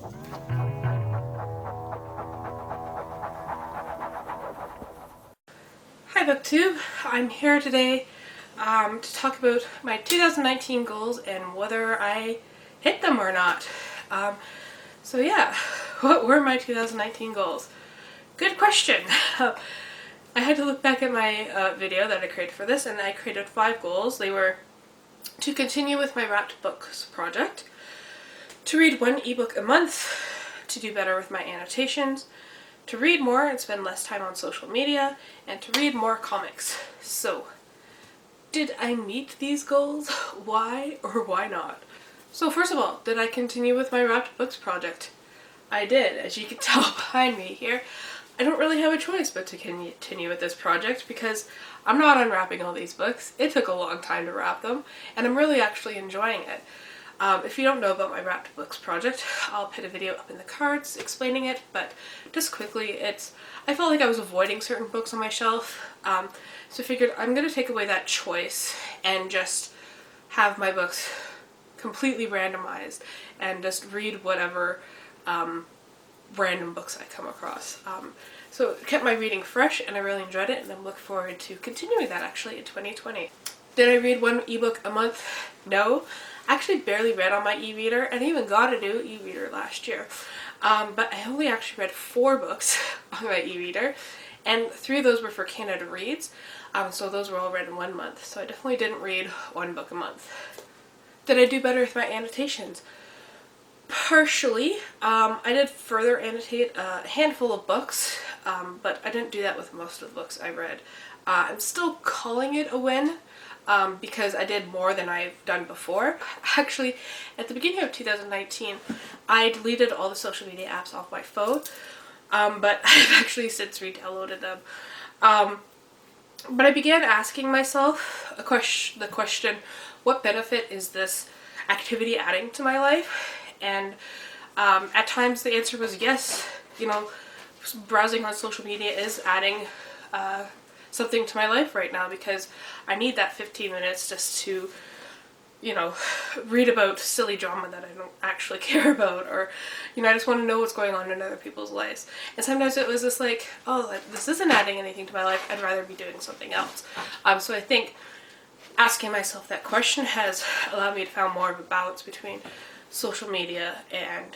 Hi BookTube, I'm here today to talk about my 2019 goals and whether I hit them or not. So yeah, what were my 2019 goals? Good question. I had to look back at my video that I created for this, and I created 5 goals. They were to continue with my wrapped books project, to read 1 ebook a month, to do better with my annotations, to read more and spend less time on social media, and to read more comics. So, did I meet these goals? Why or why not? So first of all, did I continue with my wrapped books project? I did, as you can tell behind me here. I don't really have a choice but to continue with this project because I'm not unwrapping all these books. It took a long time to wrap them, and I'm really actually enjoying it. If you don't know about my wrapped books project, I'll put a video up in the cards explaining it, but just quickly, I felt like I was avoiding certain books on my shelf, so I figured I'm going to take away that choice and just have my books completely randomized and just read whatever random books I come across. So it kept my reading fresh, and I really enjoyed it, and I'm looking forward to continuing that actually in 2020. Did I read 1 ebook a month? No. I actually barely read on my e-reader, and I even got a new e-reader last year. But I only actually read 4 books on my e-reader, and 3 of those were for Canada Reads, so those were all read in 1 month. So I definitely didn't read 1 book a month. Did I do better with my annotations? Partially. I did further annotate a handful of books, but I didn't do that with most of the books I read. I'm still calling it a win, because I did more than I've done before. Actually, at the beginning of 2019, I deleted all the social media apps off my phone, but I've actually since re-downloaded them. But I began asking myself the question, what benefit is this activity adding to my life? And at times the answer was yes. You know, browsing on social media is adding something to my life right now, because I need that 15 minutes just to, you know, read about silly drama that I don't actually care about, or, you know, I just want to know what's going on in other people's lives. And sometimes it was just like, oh, this isn't adding anything to my life, I'd rather be doing something else. So I think asking myself that question has allowed me to find more of a balance between social media and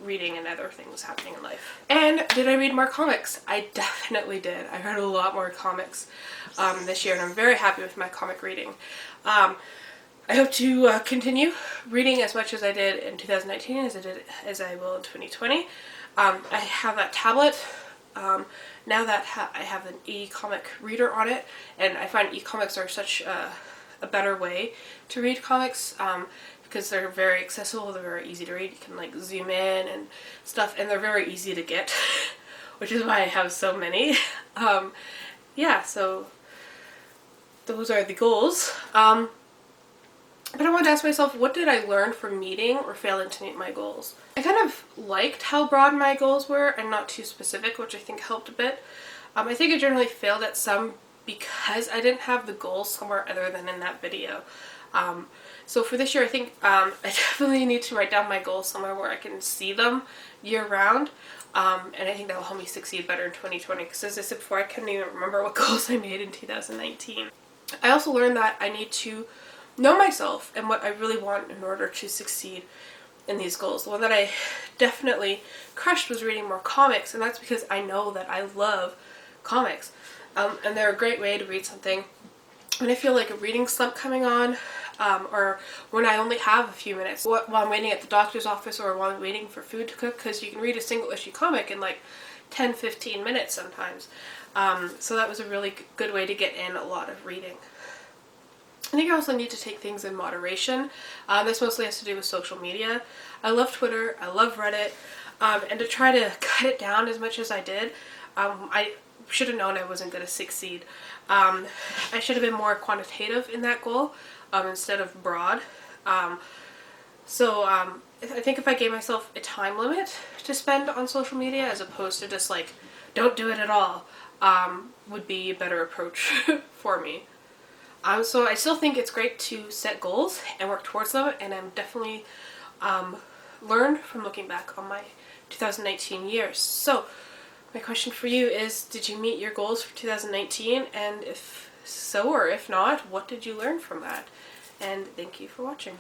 reading and other things happening in life. And did I read more comics? I definitely did. I read a lot more comics this year, and I'm very happy with my comic reading. I hope to continue reading as much as I did in 2019 as I will in 2020. I have that tablet now that I have an e-comic reader on it, and I find e-comics are such a better way to read comics, because they're very accessible, they're very easy to read. You can like zoom in and stuff, and they're very easy to get, which is why I have so many. Yeah, so those are the goals. But I wanted to ask myself, what did I learn from meeting or failing to meet my goals? I kind of liked how broad my goals were and not too specific, which I think helped a bit. I think I generally failed at some because I didn't have the goals somewhere other than in that video. So for this year, I think I definitely need to write down my goals somewhere where I can see them year round, and I think that will help me succeed better in 2020, because as I said before, I couldn't even remember what goals I made in 2019. I also learned that I need to know myself and what I really want in order to succeed in these goals. The one that I definitely crushed was reading more comics, and that's because I know that I love comics, and they're a great way to read something when I feel like a reading slump coming on, or when I only have a few minutes while I'm waiting at the doctor's office, or while I'm waiting for food to cook, because you can read a single issue comic in like 10-15 minutes sometimes. So that was a really good way to get in a lot of reading. I think I also need to take things in moderation. This mostly has to do with social media. I love Twitter, I love Reddit, and to try to cut it down as much as I did, I should have known I wasn't going to succeed. I should have been more quantitative in that goal instead of broad. So I think if I gave myself a time limit to spend on social media as opposed to just like, don't do it at all, would be a better approach for me. So I still think it's great to set goals and work towards them, and I'm definitely learned from looking back on my 2019 year. So my question for you is, did you meet your goals for 2019? And if so, or if not, what did you learn from that? And thank you for watching.